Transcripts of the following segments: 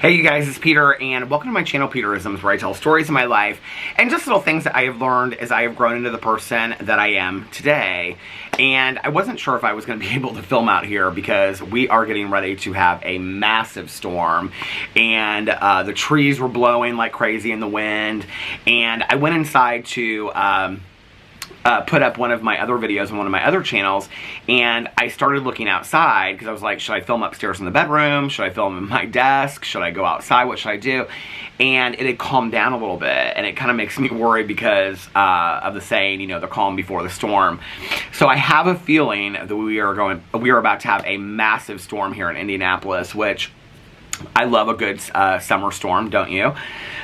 Hey you guys, it's Peter, and welcome to my channel, Peterisms, where I tell stories of my life and just little things that I have learned as I have grown into the person that I am today. And I wasn't sure if I was going to be able to film out here because we are getting ready to have a massive storm, and the trees were blowing like crazy in the wind, and I went inside to put up one of my other videos on one of my other channels, and I started looking outside because I was like, should I film upstairs in the bedroom? Should I film in my desk? Should I go outside? What should I do? And it had calmed down a little bit, and it kind of makes me worry because of the saying, you know, the calm before the storm. So I have a feeling that we are about to have a massive storm here in Indianapolis, which I love a good summer storm, don't you?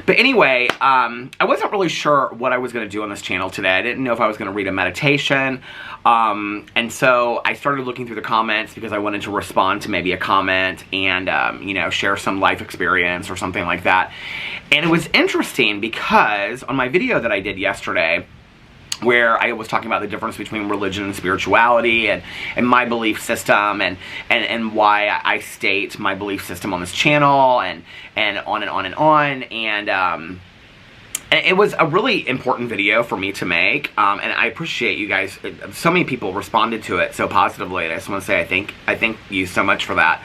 But anyway, I wasn't really sure what I was going to do on this channel today. I didn't know if I was going to read a meditation. And so I started looking through the comments because I wanted to respond to maybe a comment and, you know, share some life experience or something like that. And it was interesting because on my video that I did yesterday, where I was talking about the difference between religion and spirituality and my belief system and why I state my belief system on this channel and on and on and on. And it was a really important video for me to make, and I appreciate you guys. So many people responded to it so positively, and I just want to say I thank you so much for that.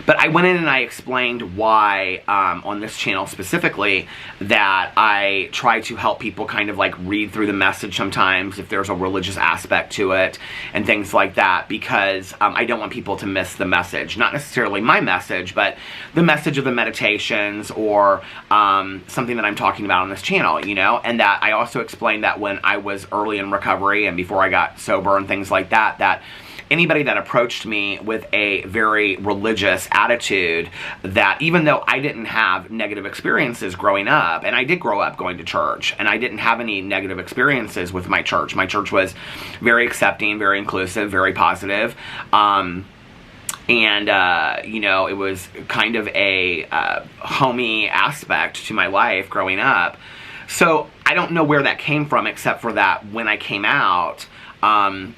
But I went in and I explained why, on this channel specifically, that I try to help people kind of like read through the message sometimes if there's a religious aspect to it and things like that, because I don't want people to miss the message. Not necessarily my message, but the message of the meditations or something that I'm talking about on this channel, you know? And that I also explained that when I was early in recovery and before I got sober and things like that, that anybody that approached me with a very religious attitude, that even though I didn't have negative experiences growing up, and I did grow up going to church, and I didn't have any negative experiences with my church. My church was very accepting, very inclusive, very positive. You know, it was kind of a homey aspect to my life growing up. So I don't know where that came from, except for that when I came out,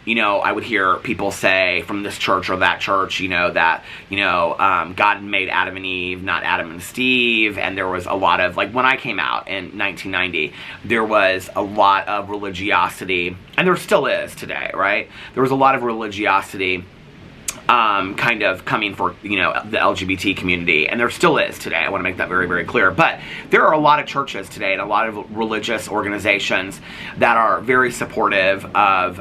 you know, I would hear people say from this church or that church, you know, that, you know, God made Adam and Eve, not Adam and Steve. And there was a lot of, like, when I came out in 1990, there was a lot of religiosity, and there still is today, right? There was a lot of religiosity kind of coming for, you know, the LGBT community, and there still is today. I want to make that very, very clear. But there are a lot of churches today and a lot of religious organizations that are very supportive of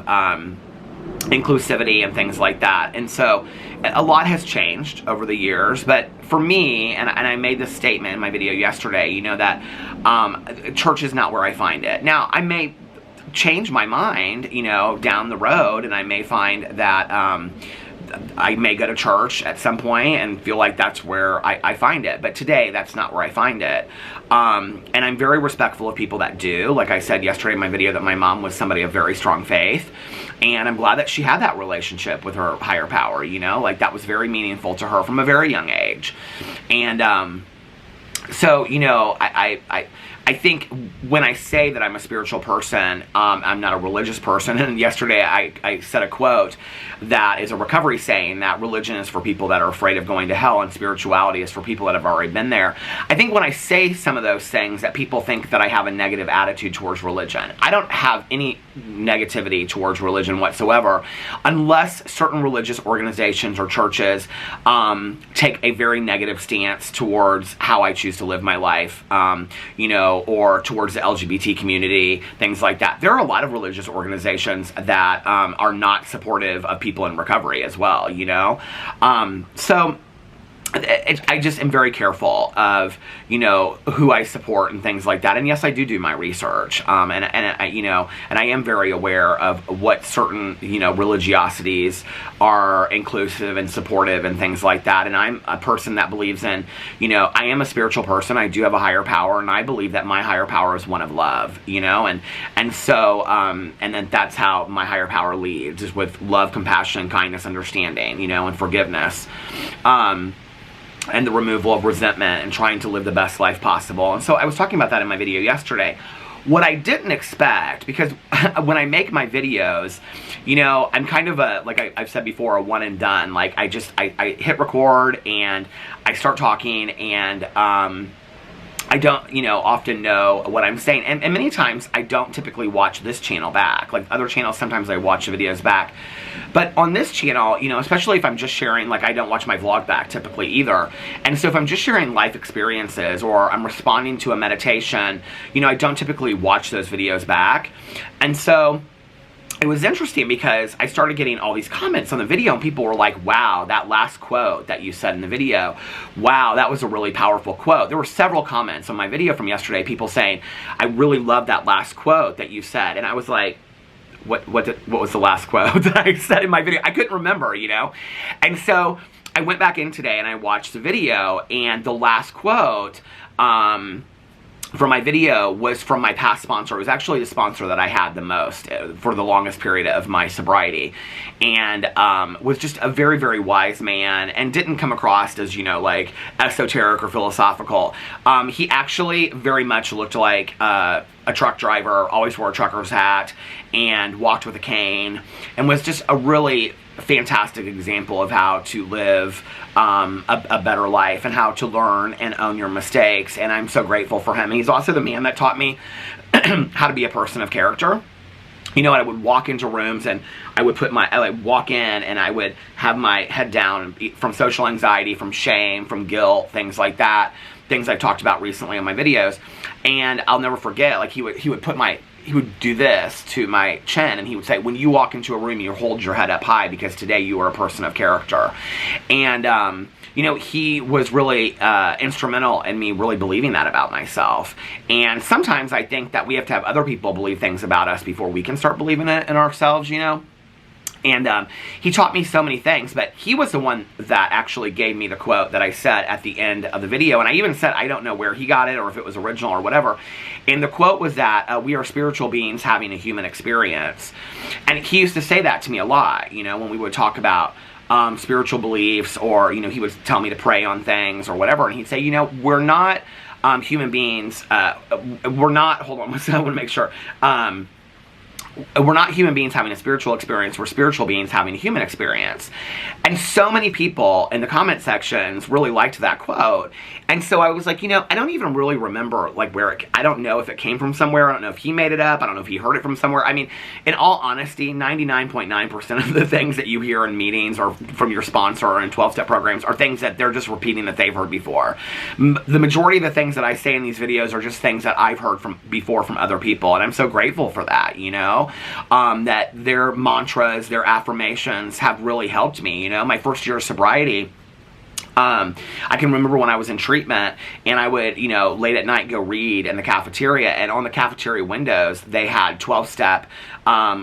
inclusivity and things like that. And so a lot has changed over the years, but for me, and I made this statement in my video yesterday, you know, that church is not where I find it. Now, I may change my mind, you know, down the road, and I may find that I may go to church at some point and feel like that's where I find it. But today, that's not where I find it. And I'm very respectful of people that do. Like I said yesterday in my video, that my mom was somebody of very strong faith. And I'm glad that she had that relationship with her higher power, you know? Like, that was very meaningful to her from a very young age. And so, you know, I think when I say that I'm a spiritual person, I'm not a religious person. And yesterday I said a quote that is a recovery saying that religion is for people that are afraid of going to hell and spirituality is for people that have already been there. I think when I say some of those things that people think that I have a negative attitude towards religion. I don't have any negativity towards religion whatsoever, unless certain religious organizations or churches take a very negative stance towards how I choose to live my life, you know, or towards the LGBT community, things like that. There are a lot of religious organizations that are not supportive of people in recovery as well, you know? So I just am very careful of, you know, who I support and things like that. And yes, I do my research, and I, you know, and I am very aware of what certain, you know, religiosities are inclusive and supportive and things like that. And I'm a person that believes in, you know, I am a spiritual person. I do have a higher power, and I believe that my higher power is one of love, you know, and so, and then that's how my higher power leads, is with love, compassion, kindness, understanding, you know, and forgiveness. And the removal of resentment and trying to live the best life possible. And so I was talking about that in my video yesterday, what I didn't expect, because when I make my videos, you know, I'm kind of a, like I've said before, a one and done. Like I hit record and I start talking, and I don't, you know, often know what I'm saying. And many times I don't typically watch this channel back. Like other channels, sometimes I watch the videos back. But on this channel, you know, especially if I'm just sharing, like I don't watch my vlog back typically either. And so if I'm just sharing life experiences or I'm responding to a meditation, you know, I don't typically watch those videos back. And so it was interesting because I started getting all these comments on the video, and people were like, wow, that last quote that you said in the video, wow, that was a really powerful quote. There were several comments on my video from yesterday, people saying, I really love that last quote that you said. And I was like, what was the last quote that I said in my video? I couldn't remember, you know? And so I went back in today and I watched the video, and the last quote, for my video was from my past sponsor. It was actually the sponsor that I had the most for the longest period of my sobriety, and was just a very, very wise man, and didn't come across as, you know, like esoteric or philosophical. He actually very much looked like a truck driver, always wore a trucker's hat, and walked with a cane, and was just a really fantastic example of how to live a better life and how to learn and own your mistakes. And I'm so grateful for him. And he's also the man that taught me how to be a person of character. You know, I would walk into rooms and I would walk in and I would have my head down from social anxiety, from shame, from guilt, things like that. Things I've talked about recently on my videos. And I'll never forget, like he would do this to my chin, and he would say, when you walk into a room, you hold your head up high because today you are a person of character. And, you know, he was really instrumental in me really believing that about myself. And sometimes I think that we have to have other people believe things about us before we can start believing it in ourselves, you know? And he taught me so many things, but he was the one that actually gave me the quote that I said at the end of the video. And I even said, I don't know where he got it or if it was original or whatever. And the quote was that we are spiritual beings having a human experience. And he used to say that to me a lot, you know, when we would talk about spiritual beliefs, or, you know, he would tell me to pray on things or whatever. And he'd say, you know, we're not human beings. We're not, hold on, I want to make sure. We're not human beings having a spiritual experience, we're spiritual beings having a human experience. And so many people in the comment sections really liked that quote. And so I was like, you know, I don't even really remember like I don't know if it came from somewhere, I don't know if he made it up, I don't know if he heard it from somewhere. I mean, in all honesty, 99.9% of the things that you hear in meetings or from your sponsor or in 12-step programs are things that they're just repeating that they've heard before. The majority of the things that I say in these videos are just things that I've heard before from other people, and I'm so grateful for that, you know? That their mantras, their affirmations have really helped me. You know, my first year of sobriety, I can remember when I was in treatment and I would, you know, late at night go read in the cafeteria, and on the cafeteria windows they had 12-step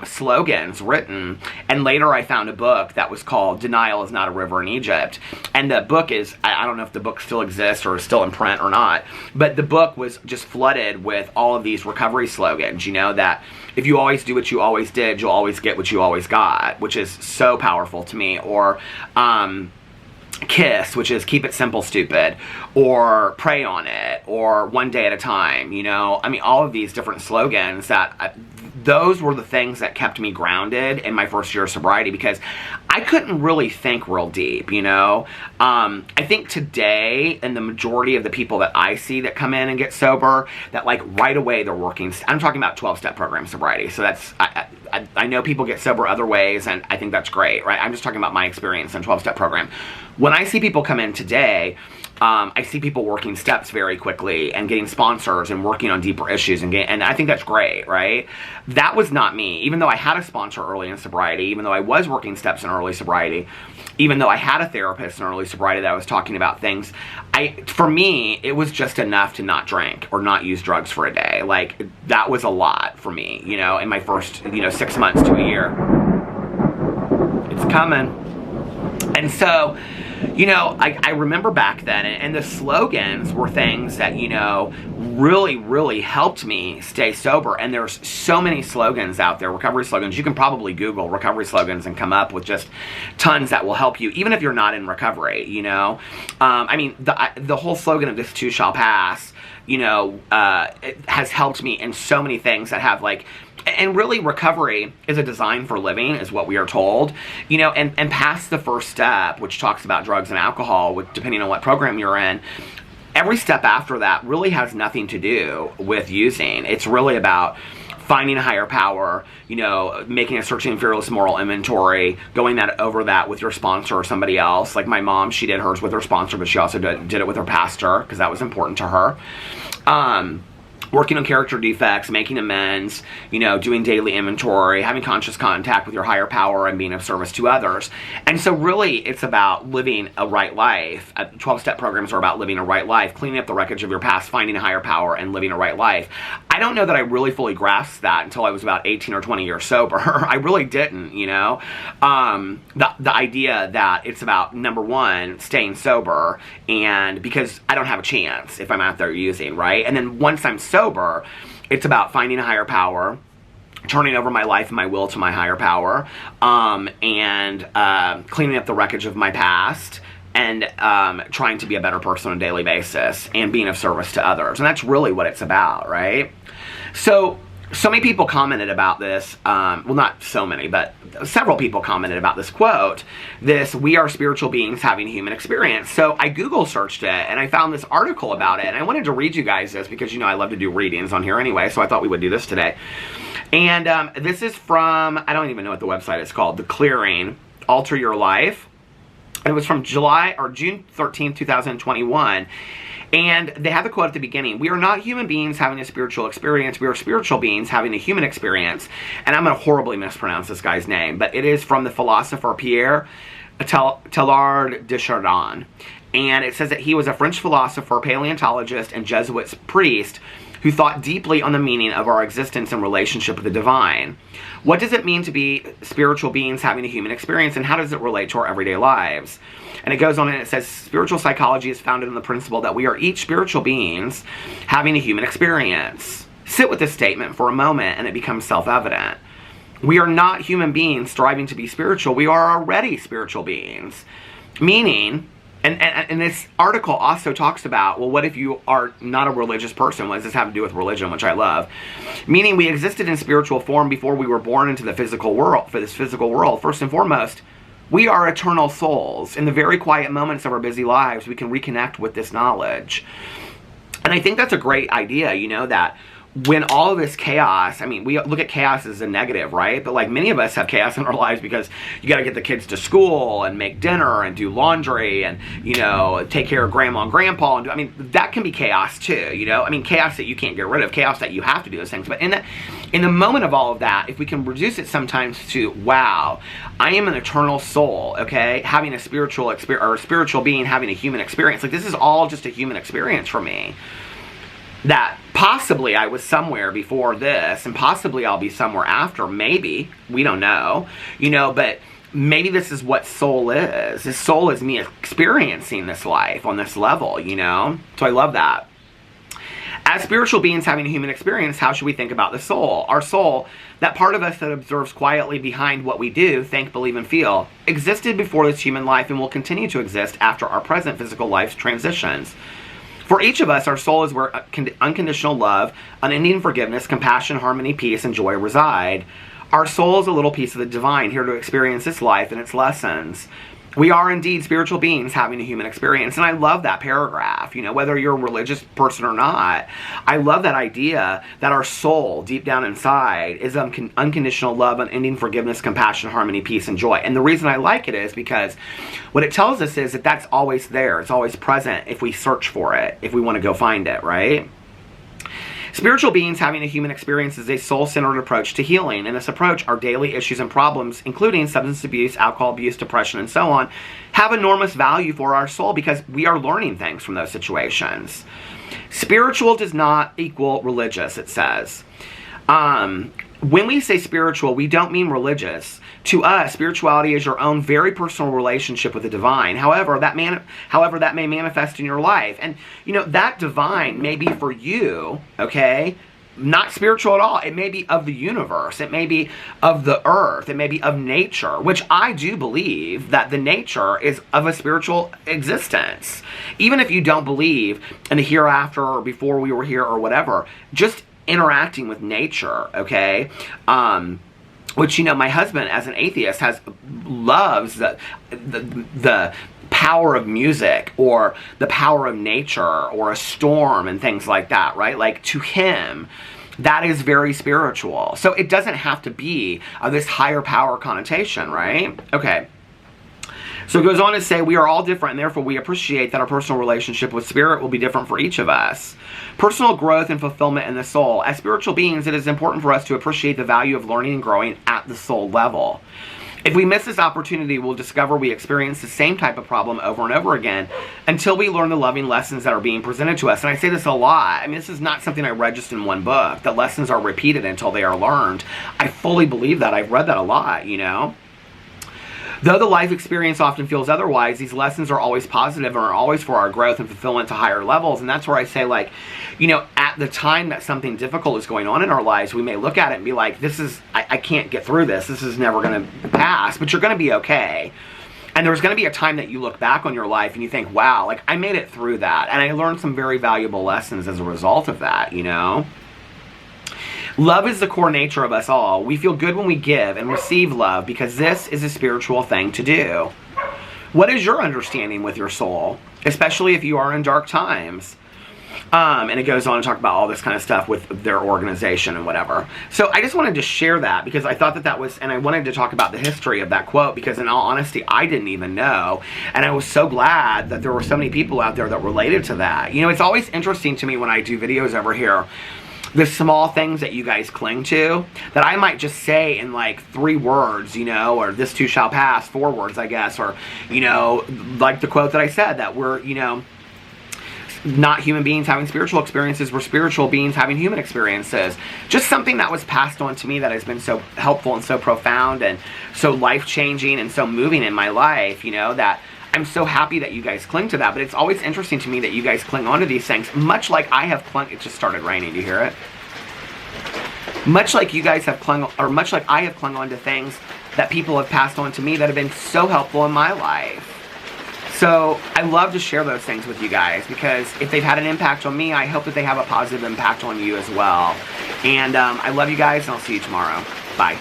slogans written. And later I found a book that was called Denial Is Not a River in Egypt. And the book is, I don't know if the book still exists or is still in print or not, but the book was just flooded with all of these recovery slogans, you know, that if you always do what you always did, you'll always get what you always got, which is so powerful to me. Or KISS, which is keep it simple, stupid, or pray on it, or one day at a time, you know? I mean, all of these different slogans those were the things that kept me grounded in my first year of sobriety, because I couldn't really think real deep, you know? I think today, and the majority of the people that I see that come in and get sober, that like right away they're working, I'm talking about 12-step program sobriety, so that's, I know people get sober other ways, and I think that's great, right? I'm just talking about my experience in 12-step program. When I see people come in today, I see people working steps very quickly and getting sponsors and working on deeper issues, and I think that's great, right? That was not me. Even though I had a sponsor early in sobriety, even though I was working steps in early sobriety, even though I had a therapist in early sobriety that I was talking about things, for me, it was just enough to not drink or not use drugs for a day. Like, that was a lot for me, you know, in my first, you know, 6 months to a year. It's coming. And so, you know, I remember back then, and the slogans were things that, you know, really, really helped me stay sober. And there's so many slogans out there, recovery slogans. You can probably Google recovery slogans and come up with just tons that will help you, even if you're not in recovery, you know? I mean, the whole slogan of this too shall pass, it has helped me in so many things that have like, and really recovery is a design for living is what we are told, and past the first step, which talks about drugs and alcohol, depending on what program you're in, every step after that really has nothing to do with using. It's really about finding a higher power, making a searching and fearless moral inventory, going over that with your sponsor or somebody else. Like my mom, she did hers with her sponsor, but she also did it with her pastor because that was important to her. Working on character defects, making amends, doing daily inventory, having conscious contact with your higher power and being of service to others. And so really it's about living a right life. 12-step programs are about living a right life, cleaning up the wreckage of your past, finding a higher power, and living a right life. I don't know that I really fully grasped that until I was about 18 or 20 years sober. I really didn't, the idea that it's about, number one, staying sober, and because I don't have a chance if I'm out there using, right? And then once I'm sober, it's about finding a higher power, turning over my life and my will to my higher power, and cleaning up the wreckage of my past, and trying to be a better person on a daily basis, and being of service to others. And that's really what it's about, right? So many people commented about this, well, not so many, but several people commented about this quote, we are spiritual beings having a human experience. So I Google searched it, and I found this article about it, and I wanted to read you guys this, because, I love to do readings on here anyway, so I thought we would do this today. And this is from, I don't even know what the website is called, The Clearing, Alter Your Life. It was from June 13th, 2021. And they have the quote at the beginning: "We are not human beings having a spiritual experience. We are spiritual beings having a human experience." And I'm going to horribly mispronounce this guy's name, but it is from the philosopher Pierre Teilhard de Chardin. And it says that he was a French philosopher, paleontologist, and Jesuit priest who thought deeply on the meaning of our existence and relationship with the divine. What does it mean to be spiritual beings having a human experience, and how does it relate to our everyday lives? And it goes on and it says, spiritual psychology is founded on the principle that we are each spiritual beings having a human experience. Sit with this statement for a moment and it becomes self-evident. We are not human beings striving to be spiritual. We are already spiritual beings. Meaning, and this article also talks about, well, what if you are not a religious person? What does this have to do with religion, which I love? Meaning we existed in spiritual form before we were born into the physical world, for this physical world. First and foremost, we are eternal souls. In the very quiet moments of our busy lives, we can reconnect with this knowledge. And I think that's a great idea, that when all of this chaos, I mean, we look at chaos as a negative, right? But like many of us have chaos in our lives because you got to get the kids to school and make dinner and do laundry and, take care of grandma and grandpa. And that can be chaos too, chaos that you can't get rid of, chaos that you have to do those things. But in the moment of all of that, if we can reduce it sometimes to, wow, I am an eternal soul, okay? Having a spiritual experience, or a spiritual being having a human experience. Like, this is all just a human experience for me. That possibly I was somewhere before this, and possibly I'll be somewhere after, maybe. We don't know. But maybe this is what soul is. This soul is me experiencing this life on this level, So I love that. As spiritual beings having a human experience, how should we think about the soul? Our soul, that part of us that observes quietly behind what we do, think, believe, and feel, existed before this human life and will continue to exist after our present physical life transitions. For each of us, our soul is where unconditional love, unending forgiveness, compassion, harmony, peace, and joy reside. Our soul is a little piece of the divine, here to experience this life and its lessons. We are indeed spiritual beings having a human experience. And I love that paragraph, whether you're a religious person or not. I love that idea that our soul, deep down inside, is unconditional love, unending forgiveness, compassion, harmony, peace, and joy. And the reason I like it is because what it tells us is that that's always there. It's always present if we search for it, if we want to go find it, right? Spiritual beings having a human experience is a soul-centered approach to healing. In this approach, our daily issues and problems, including substance abuse, alcohol abuse, depression, and so on, have enormous value for our soul because we are learning things from those situations. Spiritual does not equal religious, it says. When we say spiritual, we don't mean religious. To us, spirituality is your own very personal relationship with the divine. However, that may manifest in your life. And, that divine may be for you, okay, not spiritual at all. It may be of the universe. It may be of the earth. It may be of nature, which I do believe that the nature is of a spiritual existence. Even if you don't believe in the hereafter or before we were here or whatever, just interacting with nature, okay? Which, you know, my husband, as an atheist, loves the power of music or the power of nature or a storm and things like that, right? Like, to him, that is very spiritual. So it doesn't have to be this higher power connotation, right? Okay. So it goes on to say, we are all different, and therefore we appreciate that our personal relationship with spirit will be different for each of us. Personal growth and fulfillment in the soul. As spiritual beings, it is important for us to appreciate the value of learning and growing at the soul level. If we miss this opportunity, we'll discover we experience the same type of problem over and over again until we learn the loving lessons that are being presented to us. And I say this a lot. I mean, this is not something I read just in one book, that lessons are repeated until they are learned. I fully believe that. I've read that a lot, you know. Though the life experience often feels otherwise, these lessons are always positive and are always for our growth and fulfillment to higher levels. And that's where I say, like, you know, at the time that something difficult is going on in our lives, we may look at it and be like, I can't get through this. This is never going to pass, but you're going to be okay. And there's going to be a time that you look back on your life and you think, wow, like, I made it through that. And I learned some very valuable lessons as a result of that, you know? Love is the core nature of us all. We feel good when we give and receive love because this is a spiritual thing to do. What is your understanding with your soul? Especially if you are in dark times. And it goes on to talk about all this kind of stuff with their organization and whatever. So I just wanted to share that because I thought that was, and I wanted to talk about the history of that quote because in all honesty, I didn't even know. And I was so glad that there were so many people out there that related to that. You know, it's always interesting to me when I do videos over here, the small things that you guys cling to, that I might just say in like 3 words, you know, or this too shall pass, 4 words, I guess, or, you know, like the quote that I said, that we're, you know, not human beings having spiritual experiences, we're spiritual beings having human experiences. Just something that was passed on to me that has been so helpful and so profound and so life-changing and so moving in my life, you know, that I'm so happy that you guys cling to that, but it's always interesting to me that you guys cling on to these things, much like I have clung. It just started raining, do you hear it? Much like you guys have clung, or much like I have clung on to things that people have passed on to me that have been so helpful in my life. So I love to share those things with you guys because if they've had an impact on me, I hope that they have a positive impact on you as well. And I love you guys, and I'll see you tomorrow. Bye.